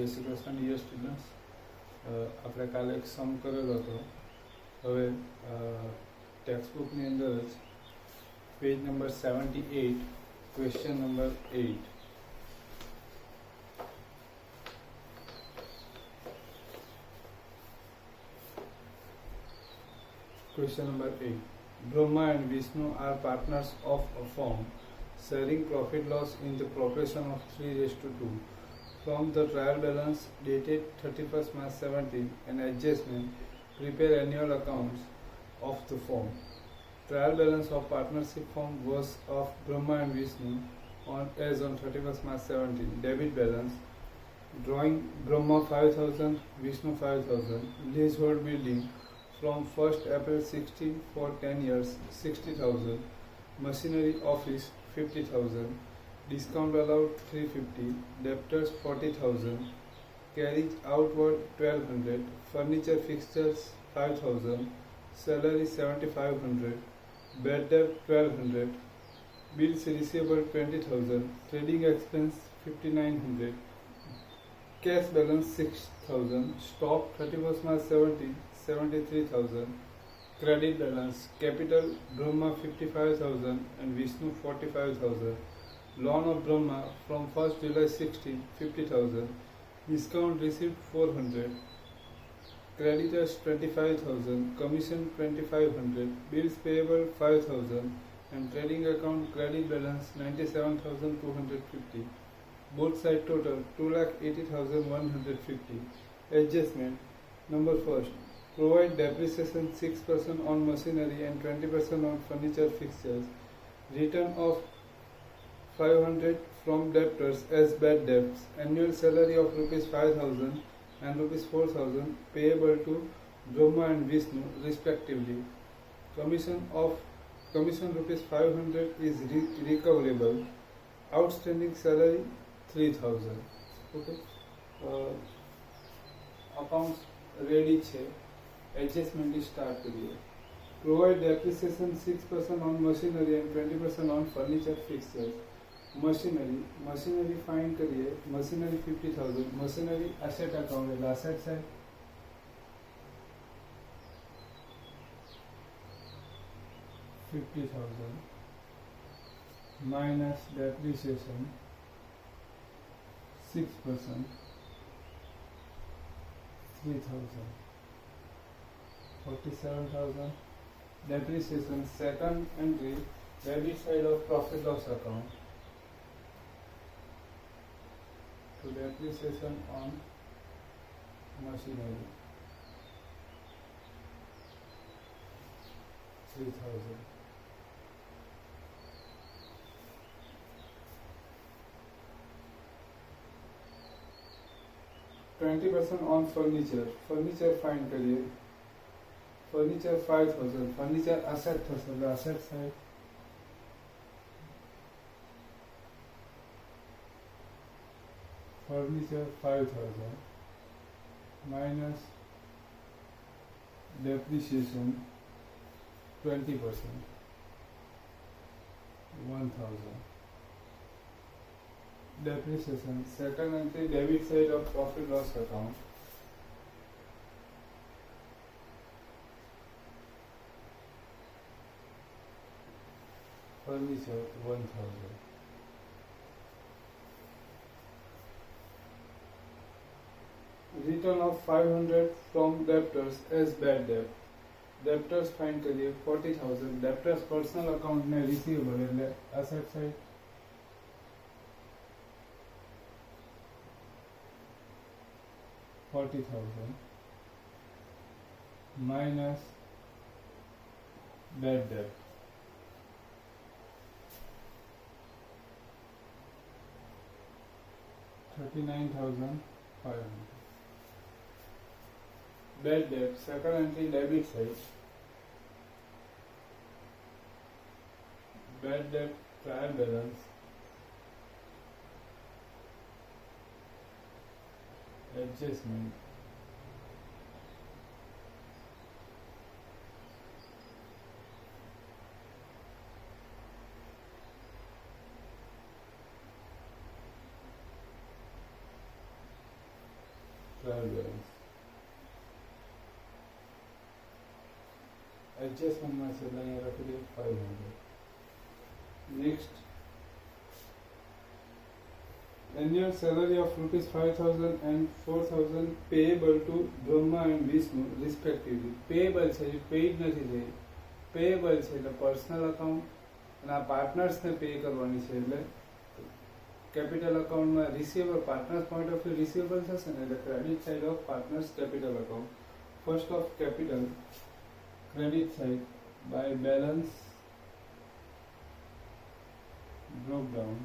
જય Shri Krishna dear students. આપણે કાલે એક સમ કરેલો હતો. હવે ટેક્સ્ટબુકની અંદર જ page number 78 question number 8. Question number 8. Brahma and Vishnu are partners of a firm, sharing profit loss in the proportion of 3:2. From the trial balance dated 31st March 17 and adjustment, prepare annual accounts of the firm. Trial balance of partnership firm was of Brahma and Vishnu as on 31st March 17. Debit balance, drawing Brahma 5,000, Vishnu 5,000. Leasehold building from 1st April 16 for 10 years 60,000. Machinery office 50,000. Discount allowed 350. Debtors 40,000. Carriage outward 1200. Furniture fixtures 5,000. Salary 7,500. Bad debt 1200. Bills receivable 20,000. Trading expense 5,900. Cash balance 6,000. Stock 31st March 17 73,000. Credit balance, capital Brahma 55,000 and Vishnu 45,000. Loan of Brahma from 1st July 16 50,000. Discount received 400. Creditors 25,000. Commission 2,500. Bills payable 5,000 and trading account credit balance 97,250. Both side total 2,80,150. Adjustment number first. Provide depreciation 6% on machinery and 20% on furniture fixtures. Return of 500 from debtors as bad debts. Annual salary of rupees 5,000 and rupees 4,000 payable to Brahma and Vishnu respectively. Commission rupees 500 is recoverable. Outstanding salary 3,000. Okay. Accounts ready છે. Adjustment start करिए. Provide depreciation 6% on machinery and 20% on furniture fixtures. Machinery find करिए. Machinery 50,000. Machinery asset account है. Asset side 50,000 minus depreciation 6% 3,000. 47,000. Depreciation second entry, debit side of profit loss account. So depreciation on machinery 3,000. %20 on furniture. Furniture find करिए. Furniture 5,000. Furniture asset थશે. Asset side furniture 5,000 minus depreciation 20% 1,000. Depreciation second entry, debit side of profit loss account. Furniture 1,000. Return of 500 from debtors as bad debt. Debtors find करिए 40,000. Debtors personal account में receivable એટલે asset side 40,000 minus bad debt 39,500. Bad debt second entry, debit side bad debt trial balance adjustment એડજસ્ટમેન્ટમાં છે એટલે અહીંયા લખી દઈએ 500. Next, annual salary of rupees 5,000 and 4,000 payable to Brahma and Vishnu respectively. Payable છે એ paid નથી થઈ, payable છે એટલે પર્સનલ અકાઉન્ટ અને આ પાર્ટનર્સને પે કરવાની છે એટલે કેપિટલ અકાઉન્ટમાં receivable partners point of view receivable થશે ને એટલે credit side of partners capital account. First of capital credit side by balance broke down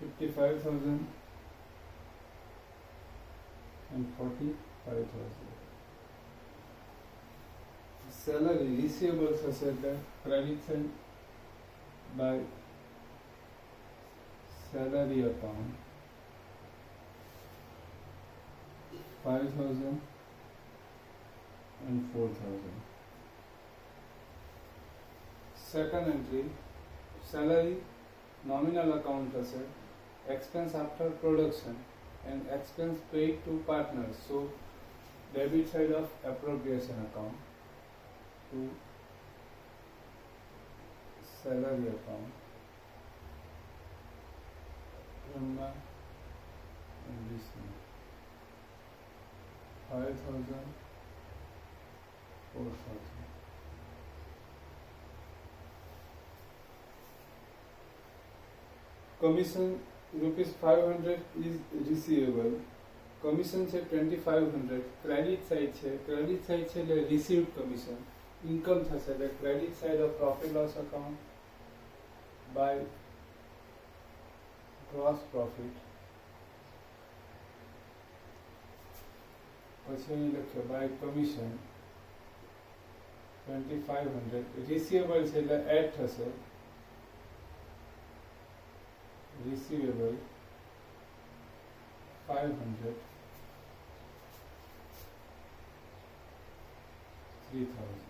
55,000 and 45,000. Salary receivables હશે એટલે credit side by salary account 5,000 and 4,000. Second entry, salary nominal account હશે, expense after production and expense paid to partners. So debit side of appropriation account to salary account Brahma and Vishnu 5,000 4,000. Commission rupees 500 is receivable. Commission છે 2500. Credit side છે, credit side છે એટલે received commission. Income થશે એટલે credit side of profit loss account by gross profit. પછી અહીં લખ્યો by commission 2500. Receivable છે એટલે એડ થશે receivable 500 3,000.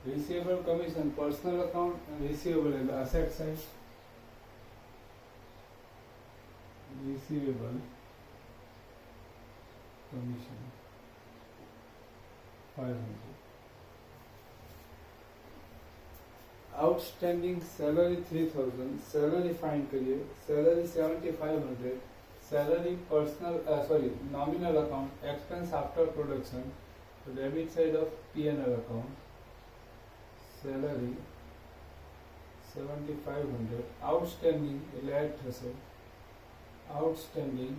Receivable commission personal account and receivable in the asset side. Receivable commission 500. Outstanding salary 3,000, salary find करिए, salary 7,500, salary personal nominal account, expense after production, so debit side of P&L account, salary 7,500, outstanding એટલે add થશે, outstanding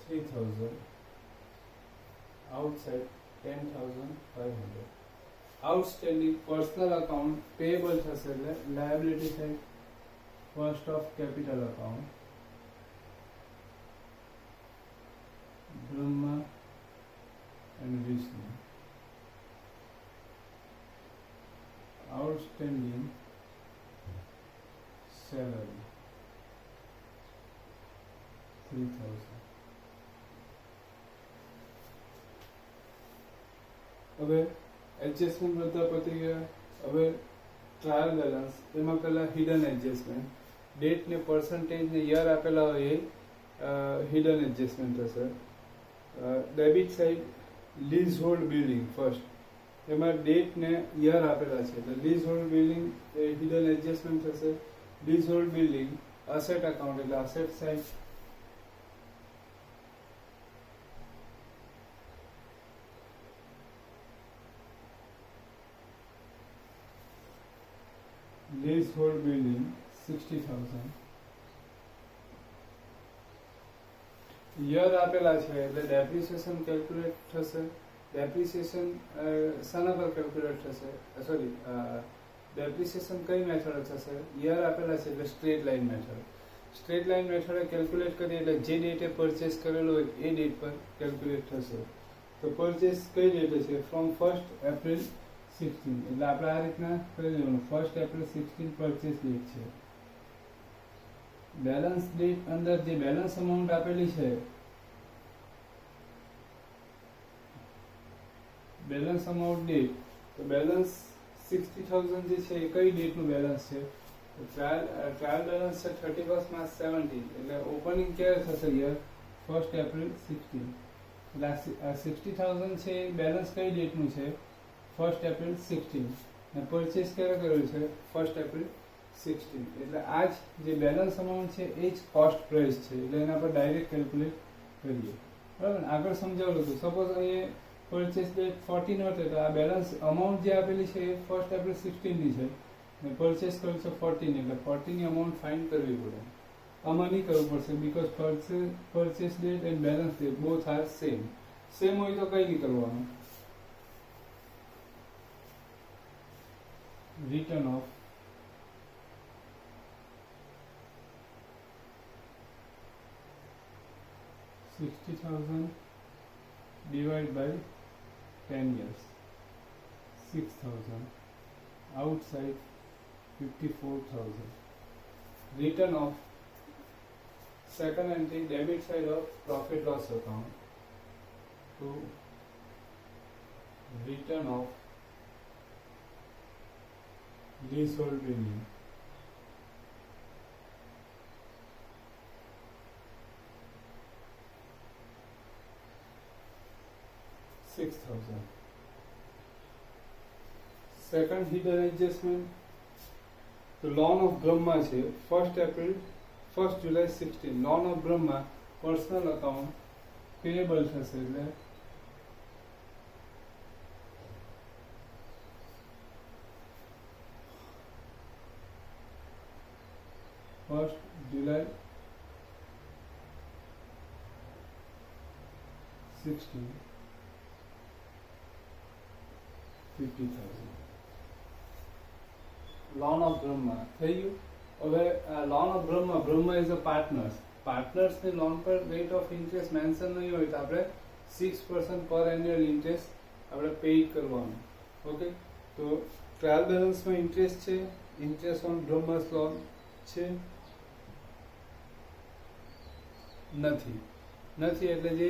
3,000, outside 10,500. Outstanding personal account payable થશે એટલે liability side first of capital account Brahma and Vishnu. Outstanding salary 3,000. હવે adjustment બધા પતી ગયા. હવે trial balance, એમાં પહેલા હિડન એડજસ્ટમેન્ટ, ડેટ ને પર્સન્ટેજ ને યર આપેલા હોય એ હિડન એડજસ્ટમેન્ટ થશે. Debit side leasehold building first, એમાં ડેટ ને યર આપેલા છે એટલે લીઝ હોલ્ડ બિલ્ડિંગ એ હિડન એડજસ્ટમેન્ટ થશે. Leasehold building asset account એટલે asset side leasehold building 60,000. Year આપેલા છે એટલે ડેપ્રિસિએશન કેલ્ક્યુલેટ થશે. ડેપ્રિસિએશન શાના પર કેલ્ક્યુલેટ થશે? સોરી, ડેપ્રિસિએશન કઈ મેથડ થશે? યર આપેલા છે એટલે straight line method. Straight line મેથડે કેલ્ક્યુલેટ કરીએ એટલે જે ડેટે પરચેસ કરેલો હોય એ ડેટ પર કેલ્ક્યુલેટ થશે. તો પરચેસ કઈ ડેટે છે? ફ્રોમ 1st એપ્રિલ 16, એટલે આપણે આ રીતના કરી દેવાનું. 1st એપ્રિલ 16 પરચેસ ડેટ છે. બેલેન્સ ડેટ અંદર જે બેલેન્સ અમાઉન્ટ આપેલી છે, બેલેન્સ અમાઉન્ટ ડેટ, તો બેલેન્સ 60,000 જે છે એ કઈ ડેટનું બેલેન્સ છે? ટ્રાયલ બેલેન્સ છે 31 માર્ચ 17, એટલે ઓપનિંગ ક્યારે થશે યર 1 એપ્રિલ 16, એટલે 60,000 છે એ બેલેન્સ કઈ ડેટનું છે 1 એપ્રિલ 16, અને પરચેસ ક્યારે કરેલું છે 1 એપ્રિલ 16, એટલે આ જ જે બેલેન્સ અમાઉન્ટ છે એ જ કોસ્ટ પ્રાઇસ છે, એટલે એના પર ડાયરેક્ટ કેલ્ક્યુલેટ કરીએ, બરાબર ને. આગળ સમજાવેલું હતું, સપોઝ અહીંયા પરચેસ ડેટ 14 હતો, તો આ બેલેન્સ અમાઉન્ટ જે આપેલી છે એ 1 એપ્રિલ 16 ની છે, ને પરચેસ કર્યું છે 14, એટલે 14 ની અમાઉન્ટ ફાઇન્ડ કરવી પડે. આમાં નહીં કરવું પડશે, because purchase date and balance date both are same. Same હોય તો કઈ નહીં કરવાનું. Return of $60,000 divided by 10 years, 6,000 outside 54,000. Return of second entry, debit side of profit loss account to return of leasehold premium. $6,000. Second hidden adjustment, the loan of Brahma છે 1 July 16, loan of Brahma personal account payable થશે, એટલે July 16, 50,000. Loan of Brahma થઈ ગયું. હવે loan of Brahma is a પાર્ટનર્સની loan પર rate of interest mention નહીં હોય તો આપણે 6% પર એન્યુઅલ ઇન્ટરેસ્ટ આપણે પેઇડ કરવાનું. ઓકે, તો ટ્રાયલ બેલેન્સમાં ઇન્ટરેસ્ટ છે, ઇન્ટરેસ્ટ ઓન બ્રહ્માસ લોન છે નથી, એટલે જે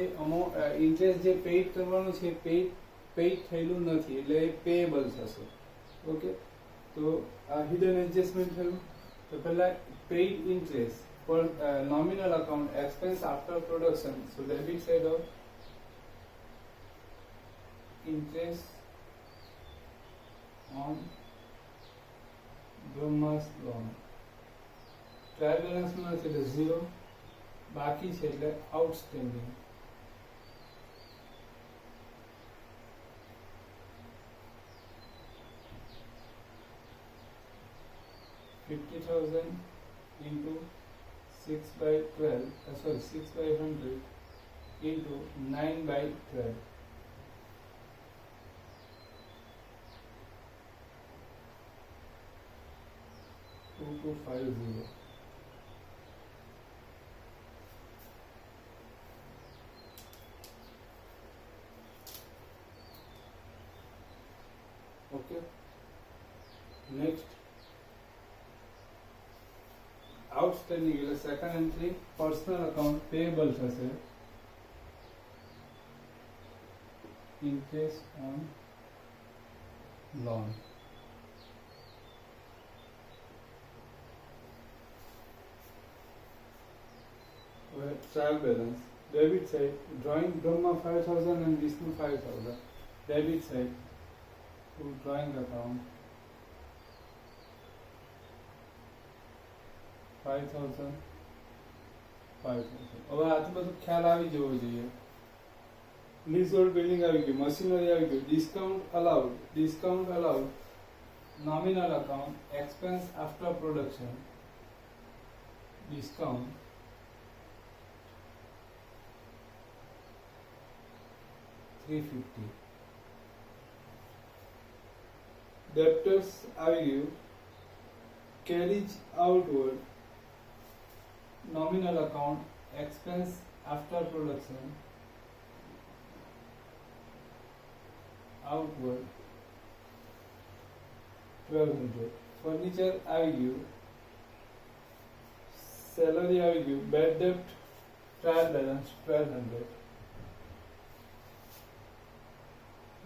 ઇન્ટરેસ્ટ જે પેઇડ કરવાનું છે પેઇડ થયેલું નથી, એટલે એ પેએબલ થશે. ઓકે, તો આ હિડન એડજસ્ટમેન્ટ થયું. તો પહેલા પેઇડ ઇન્ટરેસ્ટ પર nominal account expense after production, so debit side of interest on Brahma's loan. Trial બેલેન્સમાં છે એટલે 0, બાકી છે એટલે outstanding. $50,000 into 6/100 into 9/12. 2250. Okay. Next. Outstanding એટલે second entry personal account payable થશે, ઇન્ટરેસ્ટ ઓન લોન. હવે trial balance, debit side drawing Brahma 5,000 and Vishnu 5,000. Debit side to drawing account 5,000. હવે આથી બધું ખ્યાલ આવી જવો જોઈએ. લીઝહોલ્ડ બિલ્ડિંગ આવી ગયું, મશીનરી આવી ગયું, discount allowed, nominal account expense after production, discount $350. Debtors આવી ગયું, carriage outward, nominal account expense after production, outward 1200. Furniture આવી ગયું, salary આવી ગયું, bad debt trial balance 1200.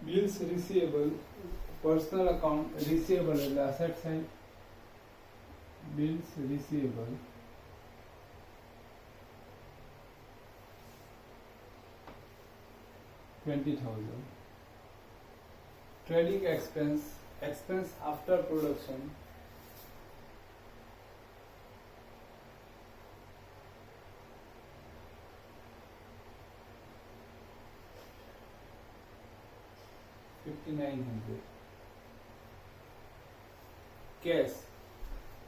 Bills receivable, personal account receivable એટલે asset side, bills receivable, $20,000. Trading expense after production, $5,900. Cash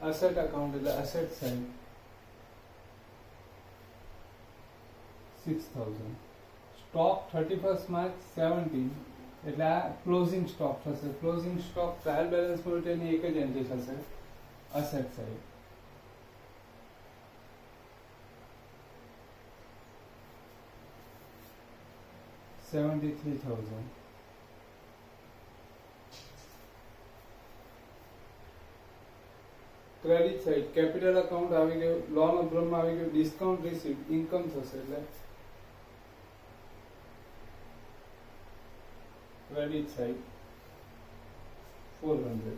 asset account એટલે asset side, 6,000. Stock 31st March 17 એટલે આ closing stock થશે. Closing stock trial balance માટેની એક જ entry થશે asset side. $73,000. Credit side capital account આવી ગયું, લોન અબ્રોડમાં આવી ગયું, ડિસ્કાઉન્ટ રિસીવ ઇન્કમ થશે એટલે credit side 400.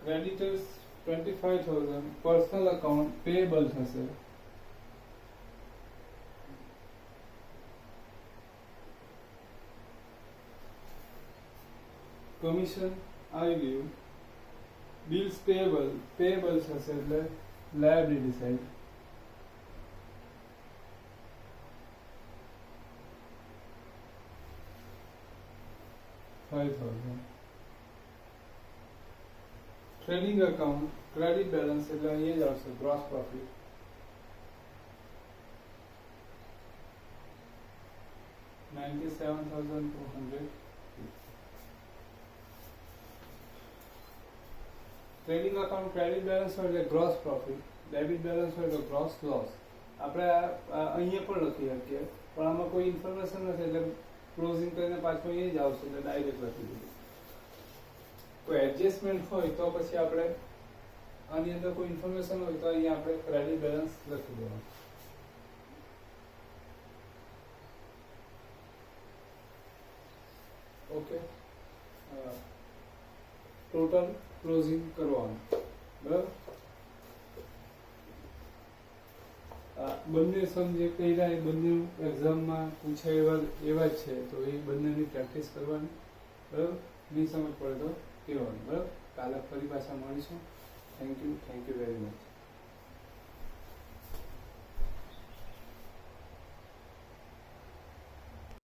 Creditors 25,000. Personal account payable થશે કમિશન આવી ગયું. બિલ્સ પેએબલ થશે એટલે liability side $5,000. Trading account credit balance એટલે અહીંયા જ આવશે gross profit $97,200. Trading account credit balance હોય એટલે ગ્રોસ પ્રોફિટ, ડેબિટ બેલેન્સ હોય એટલે ગ્રોસ લોસ. આપણે અહીંયા પણ લખી શકીએ પણ આમાં કોઈ ઇન્ફોર્મેશન નથી એટલે ક્લોઝિંગ કરીને પાછું એ જ આવશે એટલે ડાયરેક્ટ લખી દીધું. કોઈ એડજસ્ટમેન્ટ હોય તો પછી આપણે આની અંદર કોઈ ઇન્ફોર્મેશન હોય તો અહીંયા આપણે ક્રેડિટ બેલેન્સ લખી દેવાનું. ઓકે, ટોટલ ક્લોઝિંગ કરવાનું બરાબર. બંને સમજે કર્યા એ બંને એક્ઝામમાં પૂછાય એવા જ છે તો એ બંનેની પ્રેક્ટિસ કરવાની બરાબર. નહીં સમજ પડે તો કહેવાનું બરાબર. કાલે ફરી પાછા મળીશું. Thank you very much.